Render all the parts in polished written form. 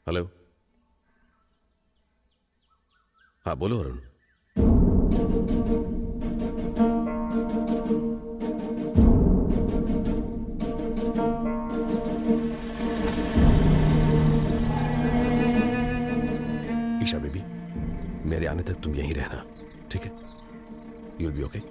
Hello. हाँ बोलो Arun. Isha baby, मेरे आने तक तुम यहीं रहना, ठीक है? You'll be okay?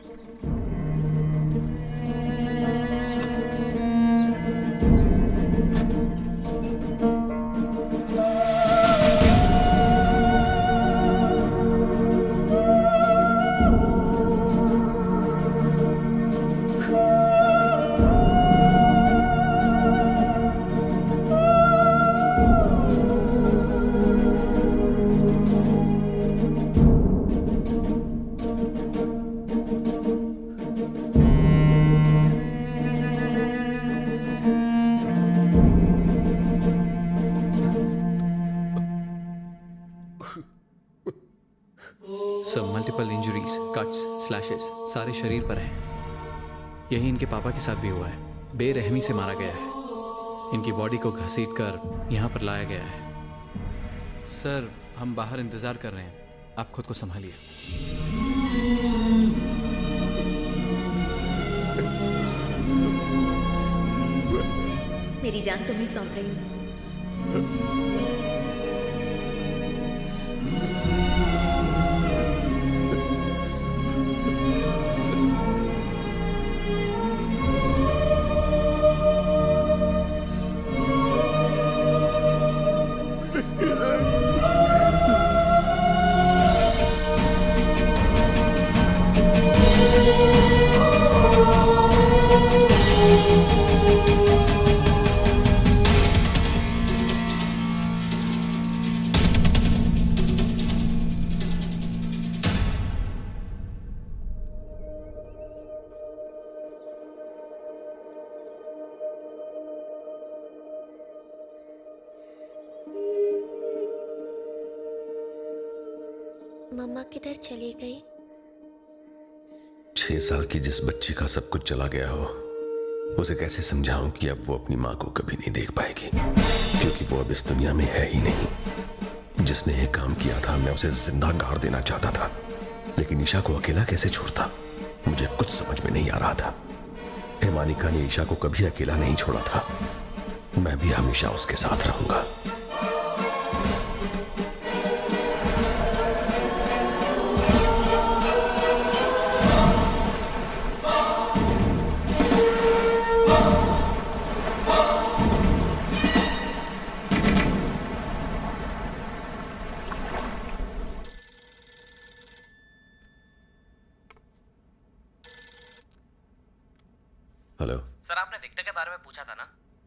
सब मल्टीपल इंजरीज, कट्स, स्लैशेस सारे शरीर पर हैं। यही इनके पापा के साथ भी हुआ है। बेरहमी से मारा गया है। इनकी बॉडी को घसीटकर यहाँ पर लाया गया है। सर, हम बाहर इंतजार कर रहे हैं, आप खुद को संभालिए। मेरी जान तुम्हें सौंप रही हूँ। मम्मा किधर चली गई? 6 साल की जिस बच्ची का सब कुछ चला गया हो, उसे कैसे समझाऊं कि अब वो अपनी माँ को कभी नहीं देख पाएगी, क्योंकि वो अब इस दुनिया में है ही नहीं। जिसने ये काम किया था, मैं उसे जिंदा गाड़ देना चाहता था, लेकिन ईशा को अकेला कैसे छोड़ता, मुझे कुछ समझ में नहीं आ रहा था। हेमानिका ने ईशा को कभी अकेला नहीं छोड़ा था। मैं भी हमेशा उसके साथ रहूंगा। हेलो सर, आपने विक्टर के बारे में पूछा था ना?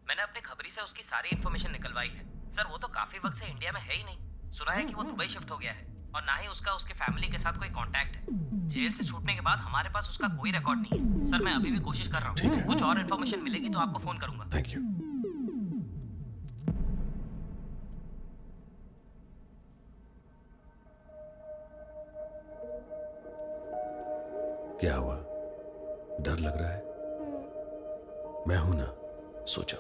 मैंने अपनी खबरी से उसकी सारी इन्फॉर्मेशन निकलवाई है। सर, वो तो काफी वक्त से इंडिया में है ही नहीं। सुना है कि वो दुबई शिफ्ट हो गया है और ना ही उसका उसके फैमिली के साथ कोई कांटेक्ट है। जेल से छूटने के बाद हमारे पास उसका कोई रिकॉर्ड नहीं है। सर, मैं अभी भी कोशिश कर रहा हूँ। कुछ और इन्फॉर्मेशन मिलेगी तो आपको फोन करूंगा। Thank you. क्या हुआ? डर लग रहा है? मैं हूं ना, सोचो।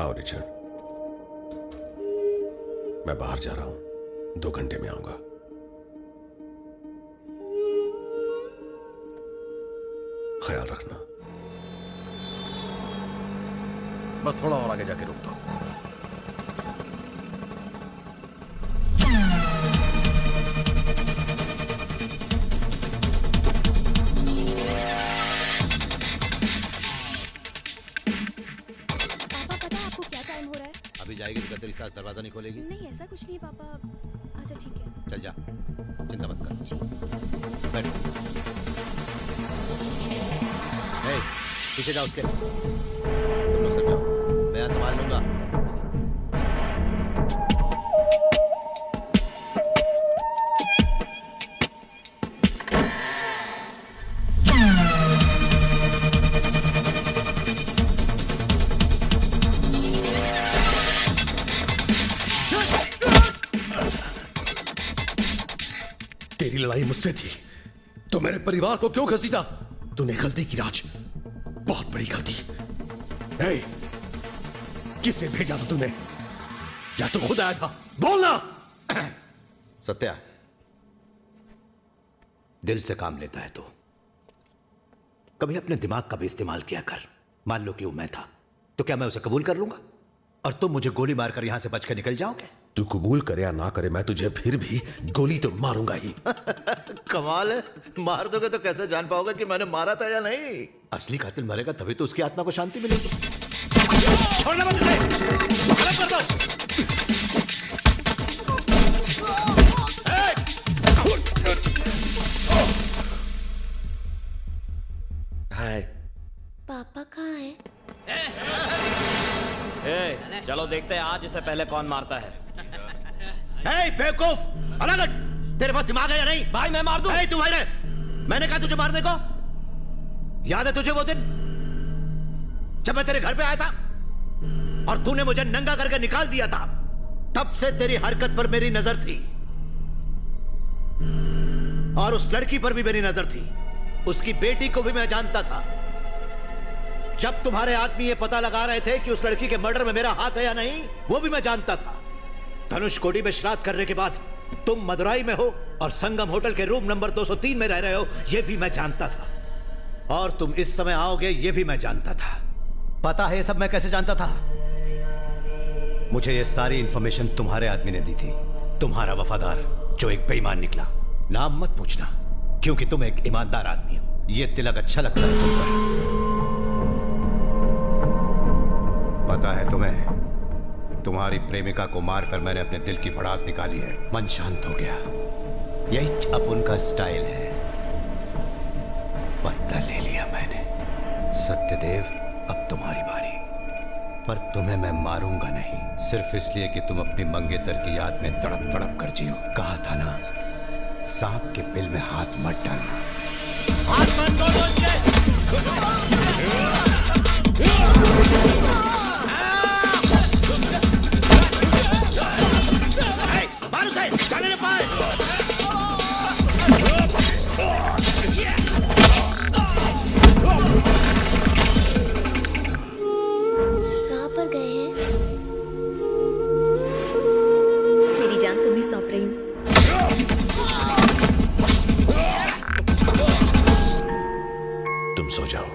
आओ रिचर्ड, मैं बाहर जा रहा हूं, 2 घंटे में आऊंगा। ख्याल रखना। बस थोड़ा और आगे जाके रुक दो। अभी जाएगी तो गद्दरी सास दरवाजा नहीं खोलेगी। नहीं, ऐसा कुछ नहीं पापा। अच्छा ठीक है, चल जा, चिंता मत कर। बैठ। पीछे जाओ उसके। तुम लोग सब जाओ, मैं यहाँ संभाल लूंगा। तेरी लड़ाई मुझसे थी तो मेरे परिवार को क्यों घसीटा? तूने गलती की राज, बहुत बड़ी गलती। ए, किसे भेजा था तूने? या तो खुद आया था? बोलना। सत्या, दिल से काम लेता है तो कभी अपने दिमाग का भी इस्तेमाल किया कर। मान लो कि वो मैं था तो क्या मैं उसे कबूल कर लूंगा और तुम मुझे गोली मारकर यहां से बच के निकल जाओगे? तू कबूल करे या ना करे, मैं तुझे फिर भी गोली तो मारूंगा ही। कमाल है, मार दोगे तो कैसे जान पाओगे कि मैंने मारा था या नहीं? असली कातिल मरेगा तभी तो उसकी आत्मा को शांति मिलेगी। छोड़ना मत उसे, अलग कर दो। हाय, पापा कहाँ हैं? चलो देखते हैं आज इसे पहले कौन मारता है। हे बेवकूफ, अलग हट। तेरे पास दिमाग है या नहीं? भाई मैं मार दूं। हे तू भाई, मैंने कहा तुझे मारने को। याद है तुझे वो दिन जब मैं तेरे घर पे आया था और तूने मुझे नंगा करके निकाल दिया था? तब से तेरी हरकत पर मेरी नजर थी और उस लड़की पर भी मेरी नजर थी। उसकी बेटी को भी मैं जानता था। जब तुम्हारे आदमी ये पता लगा रहे थे कि उस लड़की के मर्डर में मेरा हाथ है या नहीं, वो भी मैं जानता था। धनुषकोडी में श्राद्ध करने के बाद तुम मदुराई में हो और संगम होटल के रूम नंबर 203 में रह रहे हो, यह भी मैं जानता था। और तुम इस समय आओगे, यह भी मैं जानता था। पता है ये सब मैं कैसे जानता था? मुझे ये सारी इंफॉर्मेशन तुम्हारे आदमी ने दी थी, तुम्हारा वफादार जो एक बेईमान निकला। नाम मत पूछना क्योंकि तुम एक ईमानदार आदमी हो। ये तिलक अच्छा लगता है तुम पर। पता है तुम्हें, तुम्हारी प्रेमिका को मारकर मैंने अपने दिल की भड़ास निकाली है। मन शांत हो गया। यही अब उनका स्टाइल है। बदला ले लिया मैंने। सत्यदेव, अब तुम्हारी बारी। पर तुम्हें मैं मारूंगा नहीं, सिर्फ इसलिए कि तुम अपनी मंगेतर की याद में तड़प तड़प कर जियो। कहा था ना, सांप के बिल में हाथ मत डालना। हाथ मत दो मारो से, चले नहीं पाए। कहाँ पर गए हैं? मेरी जान तुम्हें सौंप रही हूँ। तुम सो जाओ।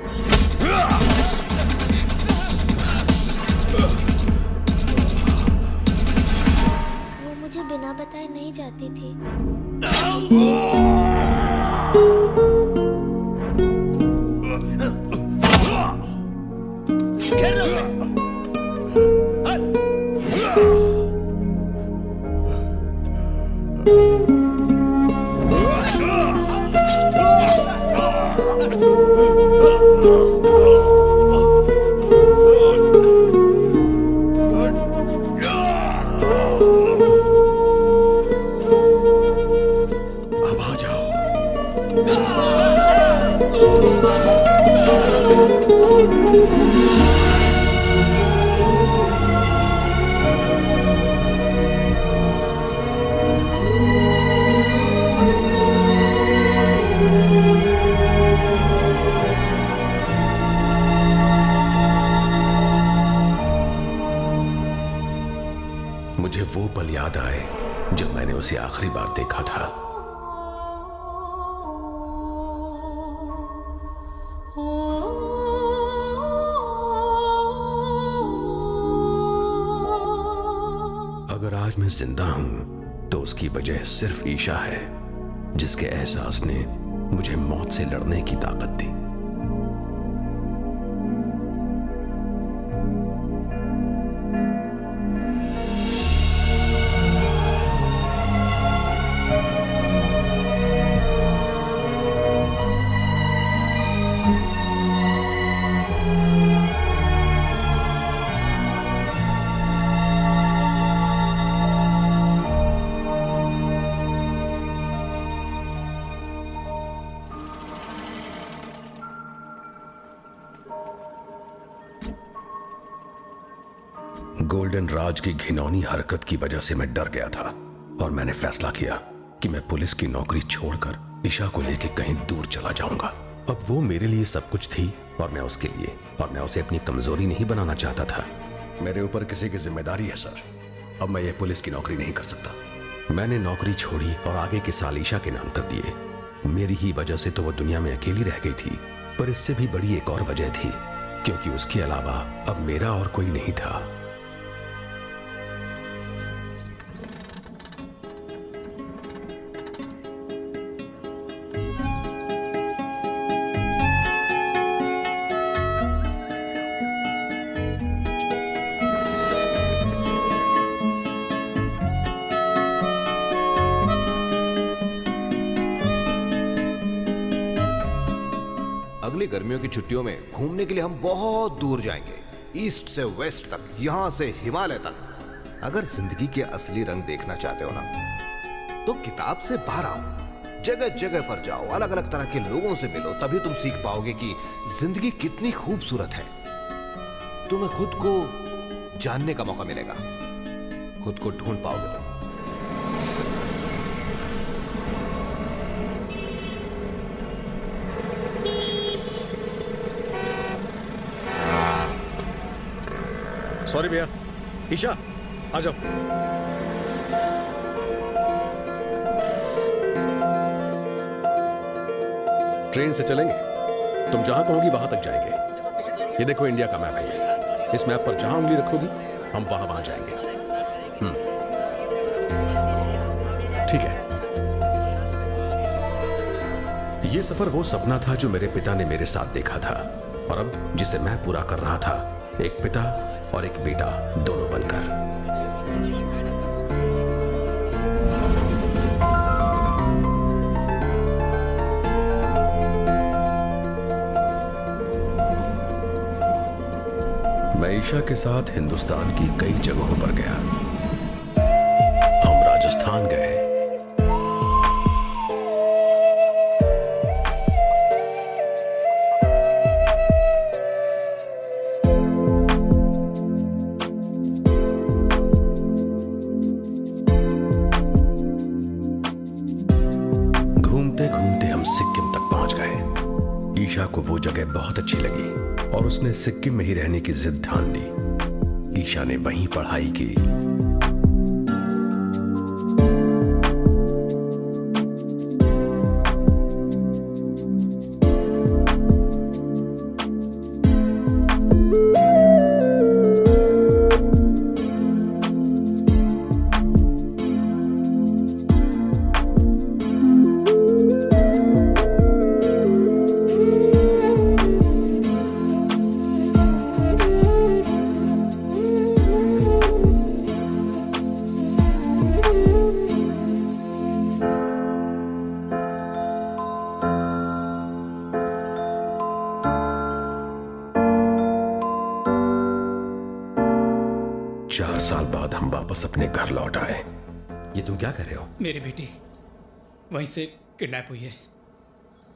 वो मुझे बिना बताए नहीं जाती थी। घेर लो उसे। अब आ जाओ। मुझे वो पल याद आए जब मैंने उसे आखिरी बार देखा था। अगर आज मैं जिंदा हूं तो उसकी वजह सिर्फ ईशा है, जिसके एहसास ने मुझे मौत से लड़ने की ताकत दी। गोल्डन राज की घिनौनी हरकत की वजह से मैं डर गया था और मैंने फैसला किया कि मैं पुलिस की नौकरी छोड़कर ईशा को लेकर कहीं दूर चला जाऊंगा। अब वो मेरे लिए सब कुछ थी और मैं उसके लिए, और मैं उसे अपनी कमजोरी नहीं बनाना चाहता था। मेरे ऊपर किसी की जिम्मेदारी है सर। अब मैं ये पुलिस की नौकरी नहीं कर सकता। मैंने नौकरी छोड़ी और आगे के साल ईशा के नाम कर दिए। मेरी ही वजह से तो वो दुनिया में अकेली रह गई थी, पर इससे भी बड़ी एक और वजह थी, क्योंकि उसके अलावा अब मेरा और कोई नहीं था। अगली गर्मियों की छुट्टियों में घूमने के लिए हम बहुत दूर जाएंगे, ईस्ट से वेस्ट तक, यहां से हिमालय तक। अगर जिंदगी के असली रंग देखना चाहते हो ना, तो किताब से बाहर आओ, जगह जगह पर जाओ, अलग अलग तरह के लोगों से मिलो, तभी तुम सीख पाओगे कि जिंदगी कितनी खूबसूरत है। तुम्हें खुद को जानने का मौका मिलेगा, खुद को ढूंढ पाओगे तुम। सॉरी भैया। ईशा आ जाओ। ट्रेन से चलेंगे, तुम जहां कहोगी वहां तक जाएंगे। ये देखो इंडिया का मैप है ये। इस मैप पर जहां उंगली रखोगी हम वहां जाएंगे। ठीक है। ये सफर वो सपना था जो मेरे पिता ने मेरे साथ देखा था, और अब जिसे मैं पूरा कर रहा था, एक पिता और एक बेटा दोनों बनकर। मैं ईशा के साथ हिंदुस्तान की कई जगहों पर गया। हम राजस्थान गए, को वो जगह बहुत अच्छी लगी और उसने सिक्किम में ही रहने की जिद ठान ली। ईशा ने वहीं पढ़ाई की। वापस अपने घर लौट आए। ये तुम क्या कर रहे हो? मेरी बेटी वहीं से किडनैप हुई है।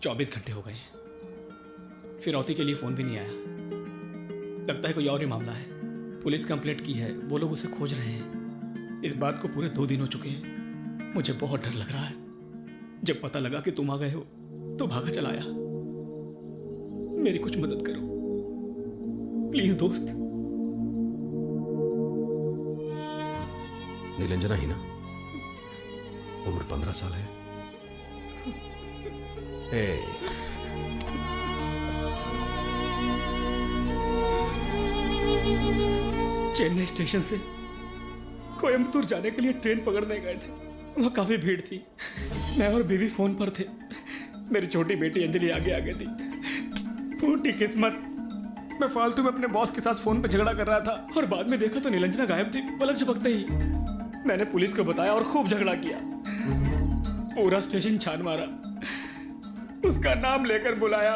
24 घंटे हो गए, फिरौती के लिए फोन भी नहीं आया। लगता है कोई और ही मामला है। पुलिस कंप्लेंट की है, वो लोग उसे खोज रहे हैं। इस बात को पूरे 2 दिन हो चुके हैं। मुझे बहुत डर लग रहा है। जब पता लगा कि तुम आ गए हो तो भागा चला आया। मेरी कुछ मदद करो प्लीज दोस्त। नीलंजना ही ना? उम्र 15 साल है। चेन्नई स्टेशन से कोयम्बतूर जाने के लिए ट्रेन पकड़ने गए थे। वहाँ काफी भीड़ थी। मैं और बीवी फोन पर थे। मेरी छोटी बेटी अंजलि आगे आगे थी। फूटी किस्मत, मैं फालतू में अपने बॉस के साथ फोन पर झगड़ा कर रहा था और बाद में देखा तो नीलंजना गायब थी। पलक झपकते ही मैंने पुलिस को बताया और खूब झगड़ा किया। पूरा स्टेशन छान मारा, उसका नाम लेकर बुलाया,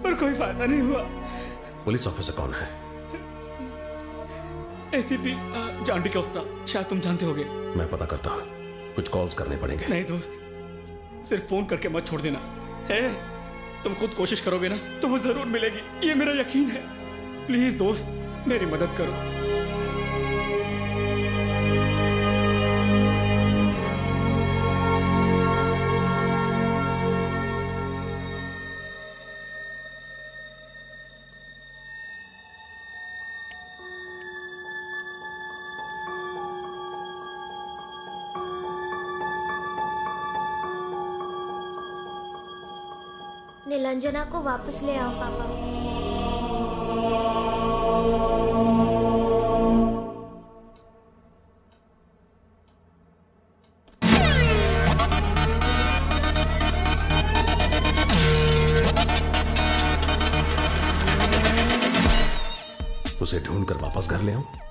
पर कोई फायदा नहीं हुआ। पुलिस ऑफिसर कौन है? एसीपी जॉन डिकोस्टा, शायद तुम जानते होगे। मैं पता करता हूँ, कुछ कॉल्स करने पड़ेंगे। नहीं दोस्त, सिर्फ फोन करके मत छोड़ देना। है तुम खुद कोशिश करोगे ना तो वो जरूर मिलेगी, ये मेरा यकीन है। प्लीज दोस्त, मेरी मदद करो। नीलांजना को वापस ले आओ पापा। उसे ढूंढकर वापस घर ले आऊं?